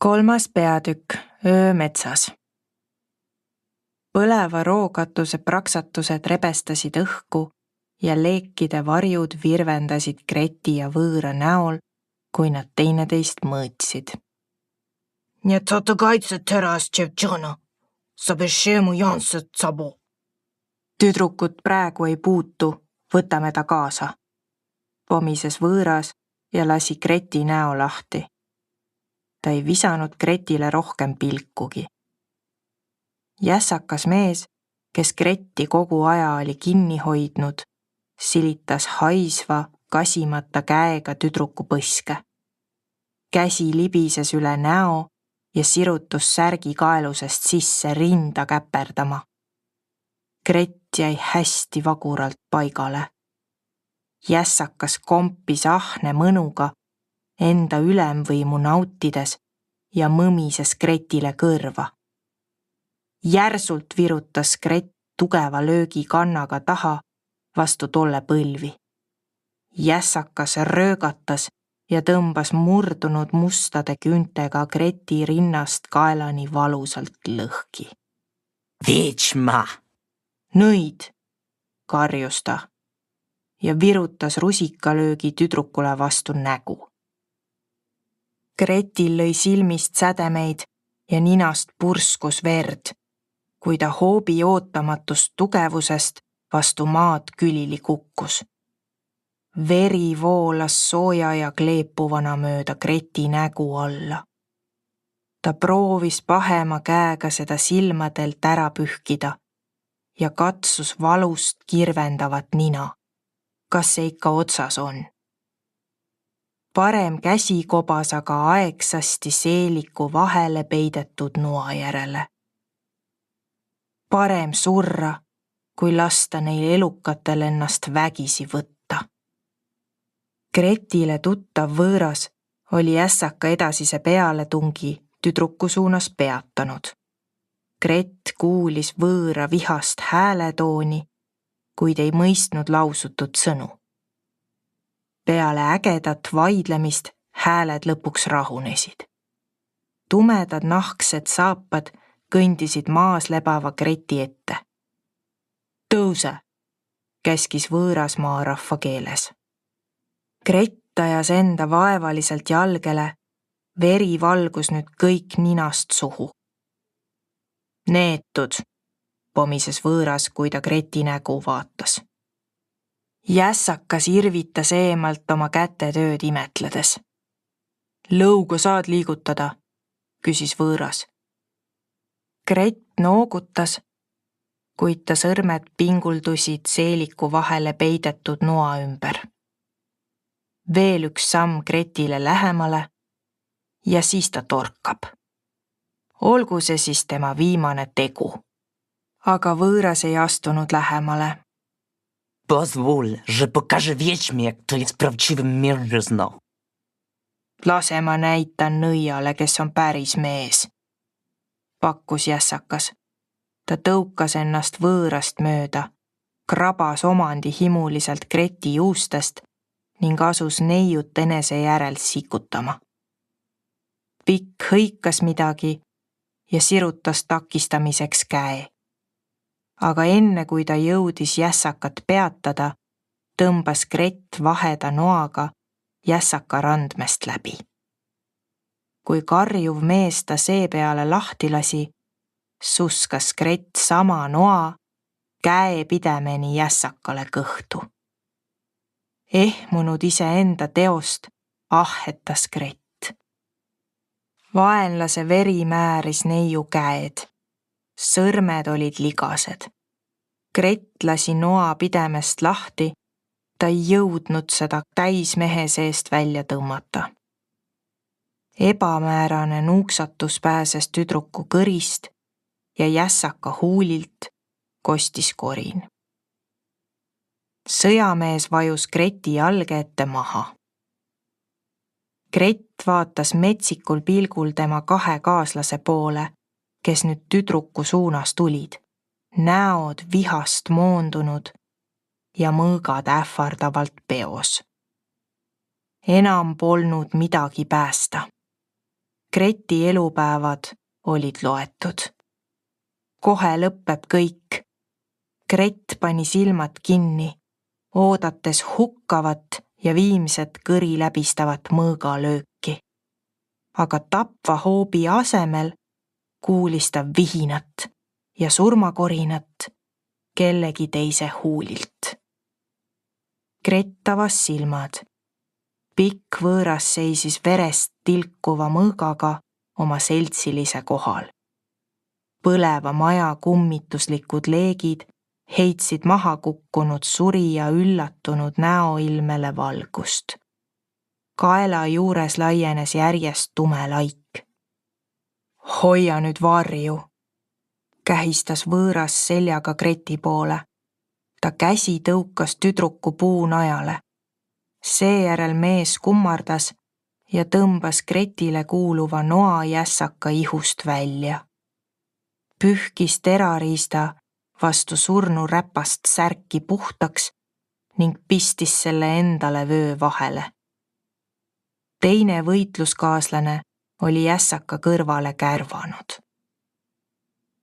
3. peatükk Öö metsas. Põleva rookatuse praksatused rebestasid õhku ja leekide varjud virvendasid Greti ja võõra näol, kui nad teineteist mõõtsid. Не отогайте раз, девчонка, совершенно янсет сабо. Tüdrukut praegu ei puutu, võtame ta kaasa. Pomises võõras ja lasi Greti näo lahti. Ta ei visanud Gretile rohkem pilkugi. Jässakas mees, kes Gretti kogu aja oli kinni hoidnud, silitas haisva, kasimata käega tüdruku põske. Käsi libises üle näo ja sirutus särgi kaelusest sisse rinda käperdama. Gret jäi hästi vaguralt paigale. Jässakas kompis ahne mõnuga, enda ülemvõimu nautides ja mõmises Gretile kõrva. Järsult virutas Gret tugeva löögi kannaga taha vastu tolle põlvi. Jässakas röögatas ja tõmbas murdunud mustade küntega Greti rinnast kaelani valusalt lõhki. Veetšma! Nõid, karjus ta ja virutas rusikalöögi tüdrukule vastu nägu. Gretil lõi silmist sädemeid ja ninast purskus verd, kui ta hoobi ootamatust tugevusest vastu maad külili kukkus. Veri voolas sooja ja kleepuvana mööda Greti nägu alla. Ta proovis pahema käega seda silmadelt ära pühkida ja katsus valust kirvendavat nina. Kas see ikka otsas on? Parem käsi kobas aga aegsasti seeliku vahele peidetud noa järele. Parem surra, kui lasta neil elukatel ennast vägisi võtta. Gretile tuttav võõras oli ässaka edasise pealetungi tüdruku suunas peatanud. Gret kuulis võõra vihast hääletooni, kuid ei mõistnud lausutud sõnu. Peale ägedat vaidlemist hääled lõpuks rahunesid. Tumedad nahksed saapad kõndisid maas lebava Greti ette. Tõuse, käskis võõras maarahva keeles. Gret ajas enda vaevaliselt jalgele, veri valgus nüüd kõik ninast suhu. Neetud, pomises võõras, kui ta Greti nägu vaatas. Jässakas irvitas eemalt oma kätetööd imetledes. Lõuga saad liigutada, küsis võõras. Gret noogutas, kuid ta sõrmed pinguldusid seeliku vahele peidetud noa ümber. Veel üks samm Gretile lähemale ja siis ta torkab. Olgu see siis tema viimane tegu. Aga võõras ei astunud lähemale. Позволь же покажи Veetšме, кто есть правдивым мержно. Lase ma näitan nõiale, kes on päris mees, pakkus jässakas. Ta tõukas ennast võõrast mööda, krabas omandi himuliselt Greti juustest ning asus neiut enese järel sikutama. Pikk hõikas midagi ja sirutas takistamiseks käe. Aga enne kui ta jõudis jässakat peatada, tõmbas Gret vaheda noaga jässaka randmest läbi. Kui karjuv mees ta seepeale lahti lasi, suskas Gret sama noa käe pidemeni jässakale kõhtu. Ehmunud iseenda teost ahhetas Gret. Vaenlase veri määris neiu käed. Sõrmed olid ligased. Gret lasi noa pidemest lahti, ta ei jõudnud seda täismehe seest välja tõmmata. Ebamäärane nuuksatus pääses tüdruku kõrist ja jässaka huulilt kostis korin. Sõjamees vajus Greti jalge ette maha. Gret vaatas metsikul pilgul tema kahe kaaslase poole, kes nüüd tüdruku suunas tulid, näod vihast moondunud ja mõõgad ähvardavalt peos. Enam polnud midagi päästa. Greti elupäevad olid loetud. Kohe lõpeb kõik. Gret pani silmad kinni, oodates hukkavat ja viimset kõri läbistavat mõõgalööki. Aga tapva hoobi asemel kuulis ta vihinat ja surmakorinat kellegi teise huulilt. Gret avas silmad. Pikk võõras seisis verest tilkuva mõõgaga oma seltsilise kohal. Põleva maja kummituslikud leegid heitsid maha kukkunud surija üllatunud näoilmele valgust. Kaela juures laienes järjest tume laik. Hoia nüüd varju, kähistas võõras seljaga Greti poole. Ta käsi tõukas tüdruku puunajale. Seejärel mees kummardas ja tõmbas Gretile kuuluva noajässaka ihust välja. Pühkis terariista vastu surnu räpast särki puhtaks ning pistis selle endale vöö vahele. Teine võitluskaaslane oli jässaka kõrvale kärvanud.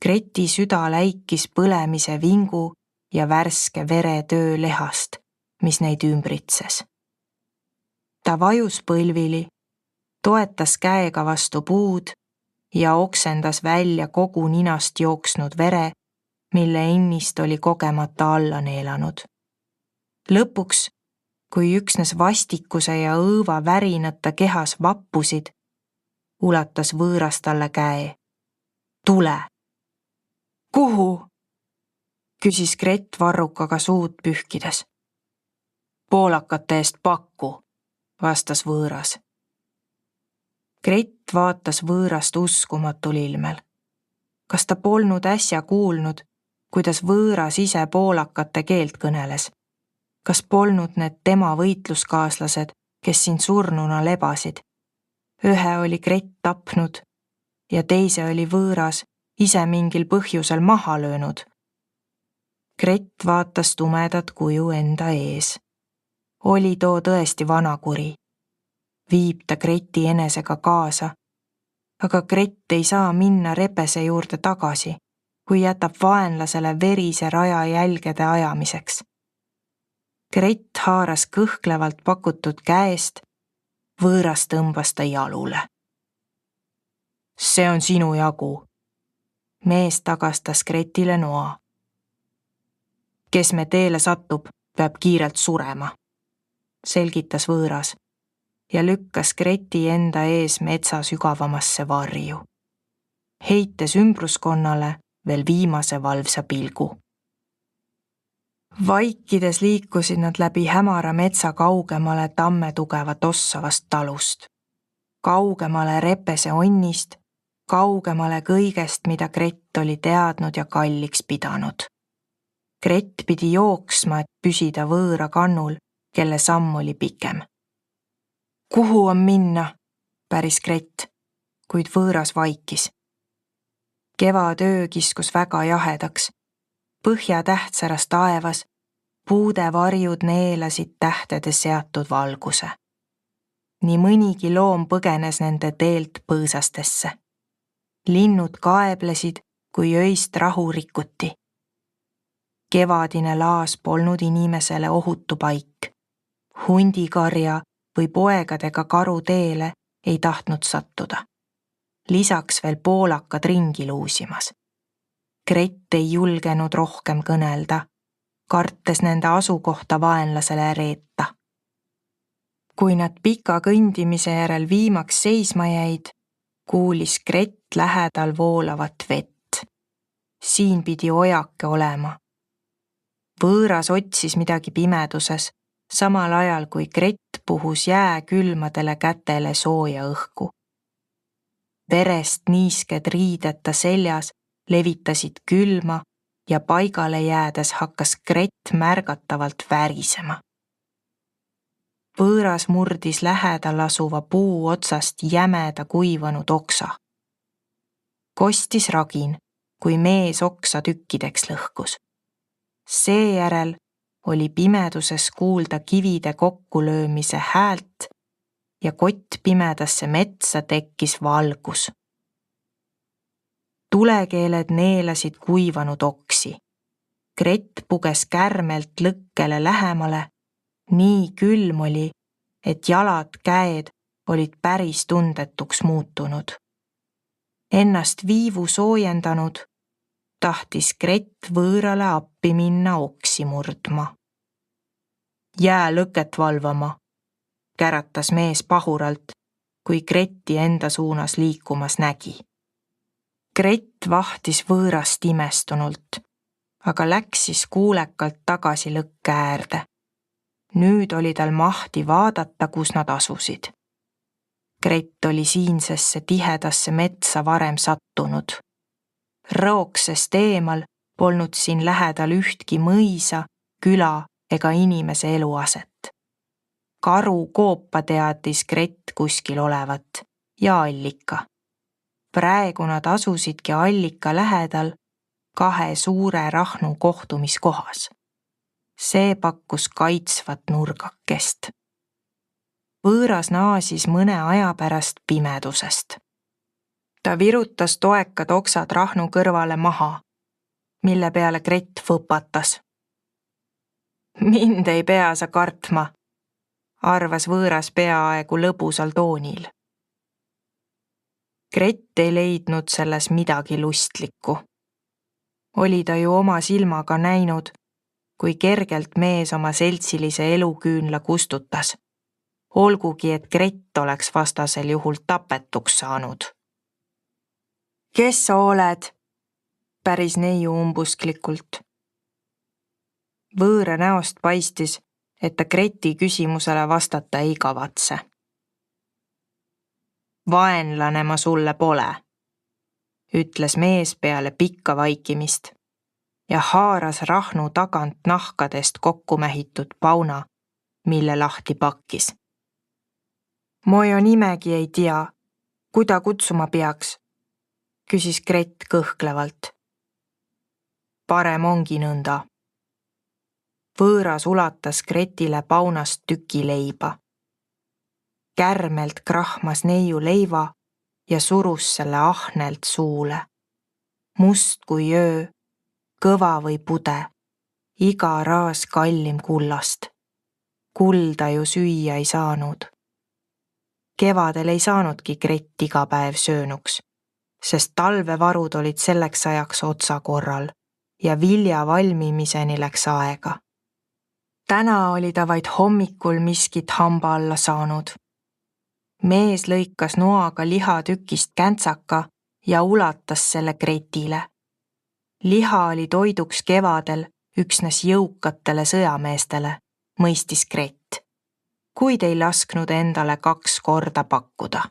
Greti süda läikis põlemise vingu ja värske veretöö lehast, mis neid ümbritses. Ta vajus põlvili, toetas käega vastu puud ja oksendas välja kogu ninast jooksnud vere, mille ennist oli kogemata alla neelanud. Lõpuks, kui üksnes vastikuse ja õõva värinad ta kehas vappusid, ulatas võõras talle käe. Tule! Kuhu? Küsis Gret varrukaga suud pühkides. Poolakate eest pakku, vastas võõras. Gret vaatas võõrast uskumatul ilmel. Kas ta polnud äsja kuulnud, kuidas võõras ise poolakate keelt kõneles? Kas polnud need tema võitluskaaslased, kes siin surnuna lebasid? Ühe oli Gret tapnud ja teise oli võõras ise mingil põhjusel maha löönud. Gret vaatas tumedat kuju enda ees. Oli too tõesti vanakuri. Viib ta Greti enesega kaasa, aga Gret ei saa minna repese juurde tagasi, kui jätab vaenlasele verise raja jälgede ajamiseks. Gret haaras kõhklevalt pakutud käest, võõras tõmbas ta jalule. See on sinu jagu. Mees tagastas Gretile noa. Kes me teele satub, peab kiirelt surema, selgitas võõras ja lükkas Greti enda ees metsa sügavamasse varju, heites ümbruskonnale veel viimase valvsa pilgu. Vaikides liikusid nad läbi hämara metsa kaugemale tamme tugevat ossavast talust, kaugemale repese onnist, kaugemale kõigest, mida Gret oli teadnud ja kalliks pidanud. Gret pidi jooksma, et püsida võõra kannul, kelle samm oli pikem. Kuhu on minna? Päris Gret, kuid võõras vaikis. Kevadöö kiskus väga jahedaks. Põhjatäht säras taevas, puude varjud neelasid tähtede seatud valguse. Nii mõnigi loom põgenes nende teelt põõsastesse. Linnud kaeblesid, kui öist rahu rikuti. Kevadine laas polnud inimesele ohutu paik. Hundikarja või poegadega karu teele ei tahtnud sattuda. Lisaks veel poolakad ringi luusimas. Gret ei julgenud rohkem kõnelda, kartes nende asukohta vaenlasele reeta. Kui nad pika kõndimise järel viimaks seisma jäid, kuulis Gret lähedal voolavat vett. Siin pidi ojake olema. Võõras otsis midagi pimeduses, samal ajal kui Gret puhus jääkülmadele kätele sooja õhku. Verest niisked riided ta seljas levitasid külma ja paigale jäädes hakkas Gret märgatavalt värisema. Võõras murdis lähedal asuva puu otsast jämeda kuivanud oksa. Kostis ragin, kui mees oksa tükkideks lõhkus. Seejärel oli pimeduses kuulda kivide kokkulöömise häält ja kottpimedasse metsa tekkis valgus. Tulekeeled neelasid kuivanud oksi. Grett puges kärmelt lõkkele lähemale, nii külm oli, et jalad, käed olid päris tundetuks muutunud. Ennast viivu soojendanud, tahtis Grett võõrale appi minna oksi murdma. Jää lõket valvama, käratas mees pahuralt, kui Gretti enda suunas liikumas nägi. Grett vahtis võõrast imestunult, aga läks siis kuulekalt tagasi lõkke äärde. Nüüd oli tal mahti vaadata, kus nad asusid. Grett oli siinsesse tihedasse metsa varem sattunud. Rooksest eemal polnud siin lähedal ühtki mõisa, küla ega inimese eluaset. Karu koopa teadis Grett kuskil olevat ja allika. Praegu nad asusidki allika lähedal 2 suure rahnu kohtumiskohas. See pakkus kaitsvat nurgakest. Võõras naasis mõne aja pärast pimedusest. Ta virutas toekad oksad rahnu kõrvale maha, mille peale Grett võpatas. Mind ei pea sa kartma, arvas võõras peaaegu lõbusal toonil. Grett ei leidnud selles midagi lustlikku. Oli ta ju oma silmaga näinud, kui kergelt mees oma seltsilise eluküünla kustutas, olgugi et Grett oleks vastasel juhul tapetuks saanud. Kes sa oled? Päris neiu umbusklikult. Võõra näost paistis, et ta Gretti küsimusele vastata ei kavatse. Vaenlane ma sulle pole, ütles mees peale pikka vaikimist ja haaras rahnu tagant nahkadest kokku mähitud pauna, mille lahti pakkis. Ma jo nimegi ei tea, kuida kutsuma peaks, küsis Grett kõhklevalt. Parem ongi nõnda. Võõras ulatas Grettile paunast tüki leiba. Kärmelt krahmas neiu leiva ja surus selle ahnelt suule. Must kui öö, kõva või pude, iga raas kallim kullast. Kulda ju süüa ei saanud. Kevadel ei saanudki Grett iga päev söönuks, sest talvevarud olid selleks ajaks otsakorral ja vilja valmimiseni läks aega. Täna oli ta vaid hommikul miskit hamba alla saanud. Mees lõikas noaga lihatükist käntsaka ja ulatas selle Grettile. Liha oli toiduks kevadel üksnes jõukatele sõjameestele, mõistis Grett, kuid ei lasknud endale 2 korda pakkuda.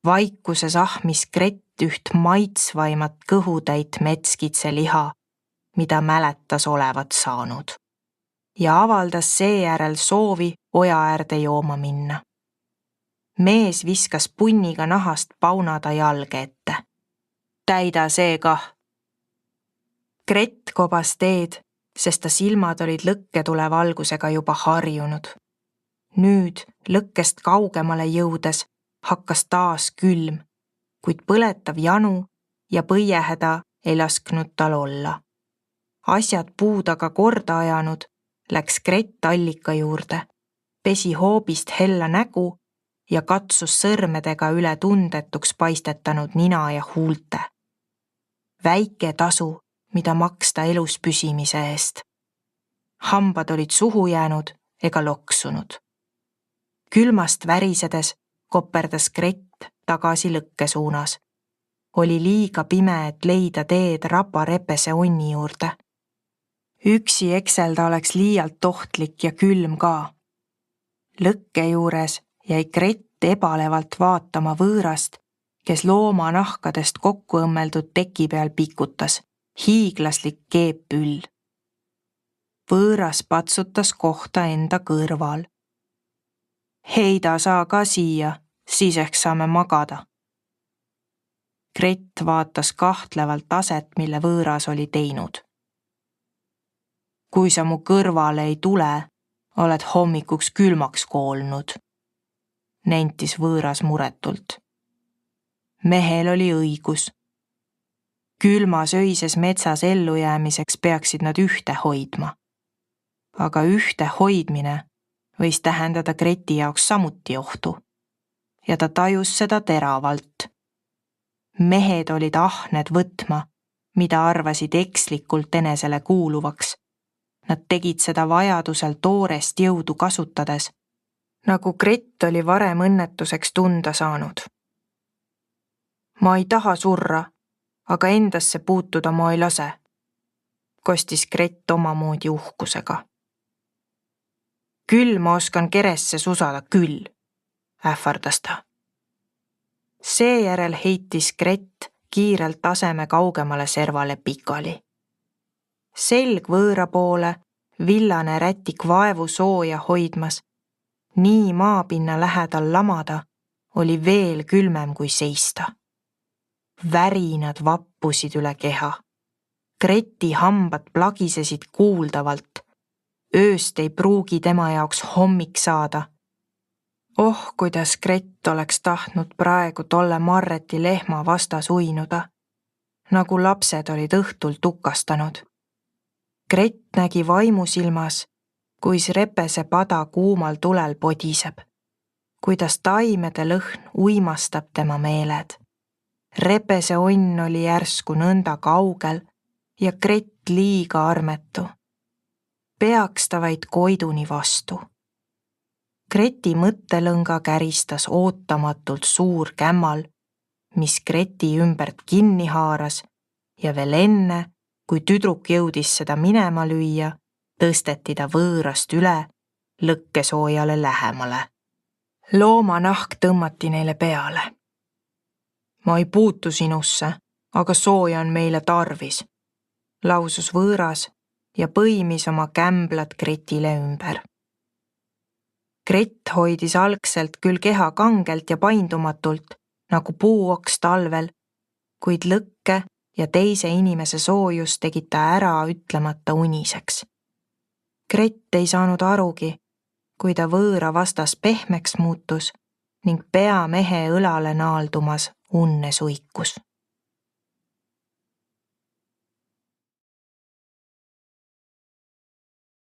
Vaikuses ahmis Grett üht maitsvaimat kõhutäit metskitse liha, mida mäletas olevat saanud, ja avaldas seejärel soovi oja äärde jooma minna. Mees viskas punniga nahast paunada jalge ette. Täida see kah. Grett kobas teed, sest ta silmad olid lõkketule valgusega juba harjunud. Nüüd lõkkest kaugemale jõudes hakkas taas külm, kuid põletav janu ja põiehäda ei lasknud tal olla. Asjad puudaga korda ajanud, läks Grett allika juurde, pesi hoobist hella nägu ja katsus sõrmedega üle tundetuks paistetanud nina ja huulte. Väike tasu, mida maksta elus püsimise eest. Hambad olid suhu jäänud ega loksunud. Külmast värisedes koperdas Grett tagasi lõkke suunas. Oli liiga pime, et leida teed raparepese onni juurde. Üksi ekselda oleks liialt ohtlik ja külm ka. Lõkke juures jäi Grett ebalevalt vaatama võõrast, kes looma nahkadest kokku õmmeldud teki peal pikutas, hiiglaslik keeppüll. Võõras patsutas kohta enda kõrval. Heida saa ka siia, siis ehk saame magada. Grett vaatas kahtlevalt aset, mille võõras oli teinud. Kui sa mu kõrvale ei tule, oled hommikuks külmaks koolnud, nentis võõras muretult. Mehel oli õigus. Külmas öises metsas ellujäämiseks peaksid nad ühte hoidma. Aga ühte hoidmine võis tähendada Greti jaoks samuti ohtu. Ja ta tajus seda teravalt. Mehed olid ahned võtma, mida arvasid ekslikult enesele kuuluvaks. Nad tegid seda vajadusel toorest jõudu kasutades, nagu Gret oli varem õnnetuseks tunda saanud. Ma ei taha surra, aga endasse puutuda ma ei lase, kostis Gret omamoodi uhkusega. Küll ma oskan keresse susada küll, ähvardas ta. Seejärel heitis Gret kiirelt aseme kaugemale servale pikali. Selg võõra poole, villane rätik vaevu sooja hoidmas, nii maapinna lähedal lamada, oli veel külmem kui seista. Värinad vappusid üle keha. Greti hambad plagisesid kuuldavalt. Ööst ei pruugi tema jaoks hommik saada. Oh, kuidas Gret oleks tahtnud praegu tolle Marreti lehma vastas uinuda, nagu lapsed olid õhtul tukastanud. Gret nägi vaimusilmas, kuis repese pada kuumal tulel podiseb, kuidas taimede lõhn uimastab tema meeled. Repese onn oli järsku nõnda kaugel ja Gret liiga armetu. Peaks ta vaid Koiduni vastu. Greti mõttelõnga käristas ootamatult suur kämmal, mis Greti ümbert kinni haaras ja veel enne, kui tüdruk jõudis seda minema lüüa, tõsteti ta võõrast üle lõkkesoojale lähemale. Loomanahk tõmmati neile peale. Ma ei puutu sinusse, aga sooja on meile tarvis, lausus võõras ja põimis oma kämblad Gretile ümber. Gret hoidis algselt küll keha kangelt ja paindumatult, nagu puuoks talvel, kuid lõkke ja teise inimese soojus tegid ta ära ütlemata uniseks. Gret ei saanud arugi, kui ta võõra vastas pehmeks muutus ning pea mehe õlale naaldumas unne suikus.